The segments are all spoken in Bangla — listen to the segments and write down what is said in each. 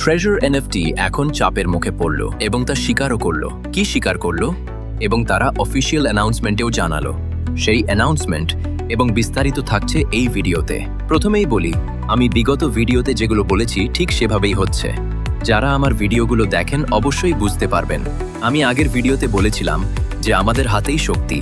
ট্রেজার এনএফটি এখন চাপের মুখে পড়ল এবং তা স্বীকারও করলো। কি স্বীকার করলো? এবং তারা অফিসিয়াল অ্যানাউন্সমেন্টেও জানালো। সেই অ্যানাউন্সমেন্ট এবং বিস্তারিত থাকছে এই ভিডিওতে। প্রথমেই বলি, আমি বিগত ভিডিওতে যেগুলো বলেছি ঠিক সেভাবেই হচ্ছে। যারা আমার ভিডিওগুলো দেখেন অবশ্যই বুঝতে পারবেন। আমি আগের ভিডিওতে বলেছিলাম যে আমাদের হাতেই শক্তি।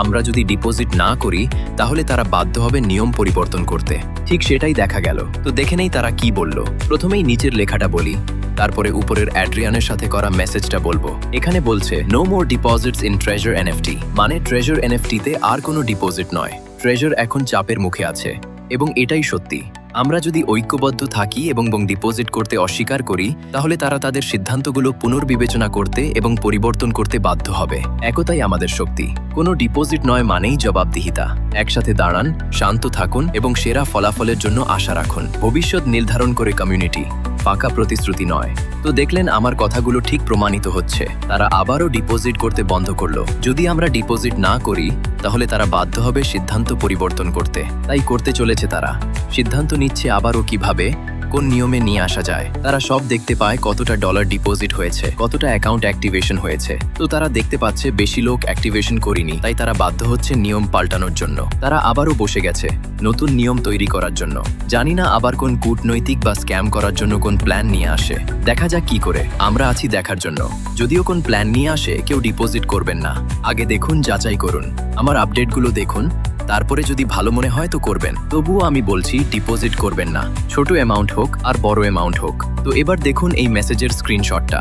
আমরা যদি ডিপোজিট না করি তাহলে তারা বাধ্য হবে নিয়ম পরিবর্তন করতে। ঠিক সেটাই দেখা গেল। তো দেখে নেই তারা কি বলল। প্রথমেই নিচের লেখাটা বলি, তারপরে উপরের অ্যাড্রিয়ানের সাথে করা মেসেজটা বলবো। এখানে বলছে no more deposits in treasure NFT, মানে ট্রেজার এনএফটিতে আর কোনো ডিপোজিট নয়। ট্রেজার এখন চাপের মুখে আছে এবং এটাই সত্যি। আমরা যদি ঐক্যবদ্ধ থাকি এবং ডিপোজিট করতে অস্বীকার করি তাহলে তারা তাদের সিদ্ধান্তগুলো পুনর্বিবেচনা করতে এবং পরিবর্তন করতে বাধ্য হবে। একতাই আমাদের শক্তি। কোনো ডিপোজিট নয় মানেই জবাবদিহিতা। একসাথে দাঁড়ান, শান্ত থাকুন এবং সেরা ফলাফলের জন্য আশা রাখুন। ভবিষ্যৎ নির্ধারণ করে কমিউনিটি, ফাঁকা প্রতিশ্রুতি নয়। তো দেখলেন আমার কথাগুলো ঠিক প্রমাণিত হচ্ছে। তারা আবারও ডিপোজিট করতে বন্ধ করলো। যদি আমরা ডিপোজিট না করি তাহলে তারা বাধ্য হবে সিদ্ধান্ত পরিবর্তন করতে। তাই করতে চলেছে তারা। সিদ্ধান্ত নিচ্ছে আবারও কিভাবে, কোন নিয়মে নিয়ে আসা যায়। তারা সব দেখতে পায় কতটা ডলার ডিপোজিট হয়েছে, কতটা অ্যাকাউন্ট অ্যাক্টিভেশন হয়েছে। তো তারা দেখতে পাচ্ছে বেশি লোক অ্যাক্টিভেশন করেনি, তাই তারা বাধ্য হচ্ছে নিয়ম পাল্টানোর জন্য। তারা আবারও বসে গেছে নতুন নিয়ম তৈরি করার জন্য। জানি না আবার কোন কূটনৈতিক বা স্ক্যাম করার জন্য কোন প্ল্যান নিয়ে আসে। দেখা যাক কি করে। আমরা আছি দেখার জন্য। যদিও কোন প্ল্যান নিয়ে আসে কেউ ডিপোজিট করবেন না। আগে দেখুন, যাচাই করুন, আমার আপডেটগুলো দেখুন, তারপরে যদি ভালো মনে হয় তো করবেন। তবুও আমি বলছি ডিপোজিট করবেন না, ছোট অ্যামাউন্ট হোক আর বড় অ্যামাউন্ট হোক। তো এবার দেখুন এই মেসেজের স্ক্রিনশটটা।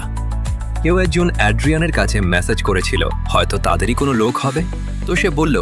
কেউ একজন অ্যাড্রিয়ানের কাছে মেসেজ করেছিল, হয়তো তাদেরই কোনো লোক হবে। তো সে বলল,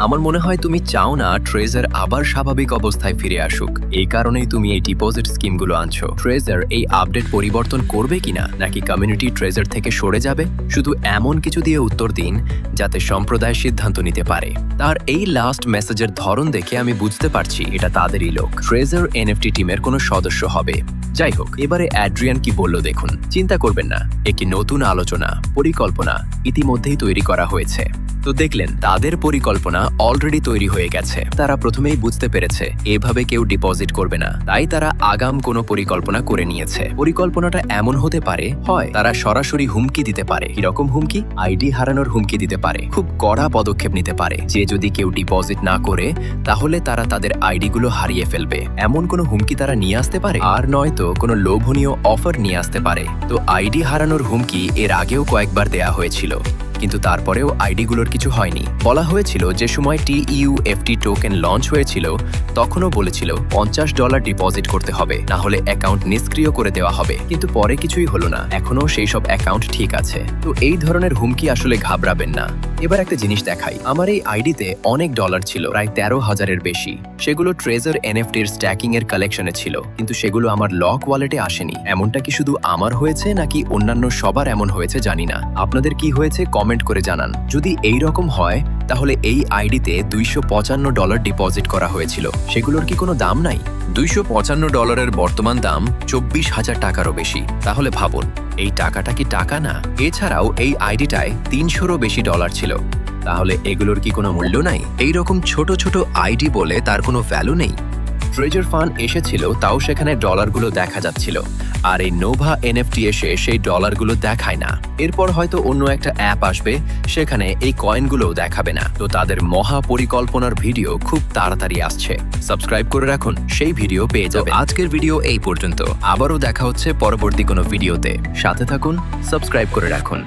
আমার মনে হয় তুমি চাও না ট্রেজার আবার স্বাভাবিক অবস্থায় ফিরে আসুক। এই কারণেই তুমি এই ডিপোজিট স্কিমগুলো আনছো। ট্রেজার এই আপডেট পরিবর্তন করবে কিনা, নাকি কমিউনিটি ট্রেজার থেকে সরে যাবে? শুধু এমন কিছু দিয়ে উত্তর দিন যাতে সম্প্রদায় সিদ্ধান্ত নিতে পারে। তার এই লাস্ট মেসেজের ধরন দেখে আমি বুঝতে পারছি এটা তাদেরই লোক। ট্রেজার এনএফটি টিমের কোনো সদস্য হবে। যাই হোক, এবারে অ্যাড্রিয়ান কি বলল দেখুন। চিন্তা করবেন না, একটি নতুন আলোচনা পরিকল্পনা ইতিমধ্যেই তৈরি করা হয়েছে। তো দেখলেন তাদের পরিকল্পনা অলরেডি তৈরি হয়ে গেছে। তারা প্রথমেই বুঝতে পেরেছে এভাবে কেউ ডিপোজিট করবে না, তাই তারা আগাম কোনো পরিকল্পনা করে নিয়েছে। পরিকল্পনাটা এমন হতে পারে, হয় তারা সরাসরি হুমকি দিতে পারে। কিরকম হুমকি? আইডি হারানোর হুমকি দিতে পারে। খুব কড়া পদক্ষেপ নিতে পারে যে যদি কেউ ডিপোজিট না করে তাহলে তারা তাদের আইডিগুলো হারিয়ে ফেলবে। এমন কোনো হুমকি তারা নিয়ে আসতে পারে। আর নয়তো কোনো লোভনীয় অফার নিয়ে আসতে পারে। তো আইডি হারানোর হুমকি এর আগেও কয়েকবার দেয়া হয়েছিল, কিন্তু তারপরেও আইডিগুলোর কিছু হয়নি। বলা হয়েছিল যে সময় TEUFT টোকেন লঞ্চ হয়েছিল তখনও বলেছিল $50 ডিপোজিট করতে হবে, না হলে অ্যাকাউন্ট নিষ্ক্রিয় করে দেওয়া হবে। কিন্তু পরে কিছুই হলো না, এখনো সেই সব অ্যাকাউন্ট ঠিক আছে। তো এই ধরনের হুমকি আসলে ঘাবড়াবেন না। এবার একটা জিনিস দেখাই। আমার এই আইডিতে অনেক ডলার ছিল, প্রায় 13,000-এর বেশি। সেগুলো ট্রেজার এনএফটির স্ট্যাকিং এর কালেকশনে ছিল, কিন্তু সেগুলো আমার লক ওয়ালেটে আসেনি। এমনটা কি শুধু আমার হয়েছে নাকি অন্যান্য সবার এমন হয়েছে জানি না। আপনাদের কি হয়েছে কমেন্ট করে জানান। যদি এই রকম হয় তাহলে এই আইডিতে $255 ডিপোজিট করা হয়েছিল। সেগুলোর কি কোনো দাম নাই? $255-এর বর্তমান দাম 24,000 টাকারও বেশি। তাহলে ভাবুন, এই টাকাটা কি টাকা না? এছাড়াও এই আইডিটায় 300-রও বেশি ডলার ছিল। তাহলে এগুলোর কি কোনো মূল্য নাই? এই রকম ছোট ছোট আইডি বলে তার কোনো ভ্যালু নেই। ট্রেজার ফান্ড এসেছিল, তাও সেখানে ডলারগুলো দেখা যাচ্ছিল। আর এই নোভা এনএফটি এসে সেই ডলারগুলো দেখায় না। এরপর হয়তো অন্য একটা অ্যাপ আসবে, সেখানে এই কয়েনগুলোও দেখাবে না। তো তাদের মহা পরিকল্পনার ভিডিও খুব তাড়াতাড়ি আসছে। সাবস্ক্রাইব করে রাখুন, সেই ভিডিও পেয়ে যাবে। আজকের ভিডিও এই পর্যন্ত। আবারও দেখা হচ্ছে পরবর্তী কোনো ভিডিওতে। সাথে থাকুন, সাবস্ক্রাইব করে রাখুন।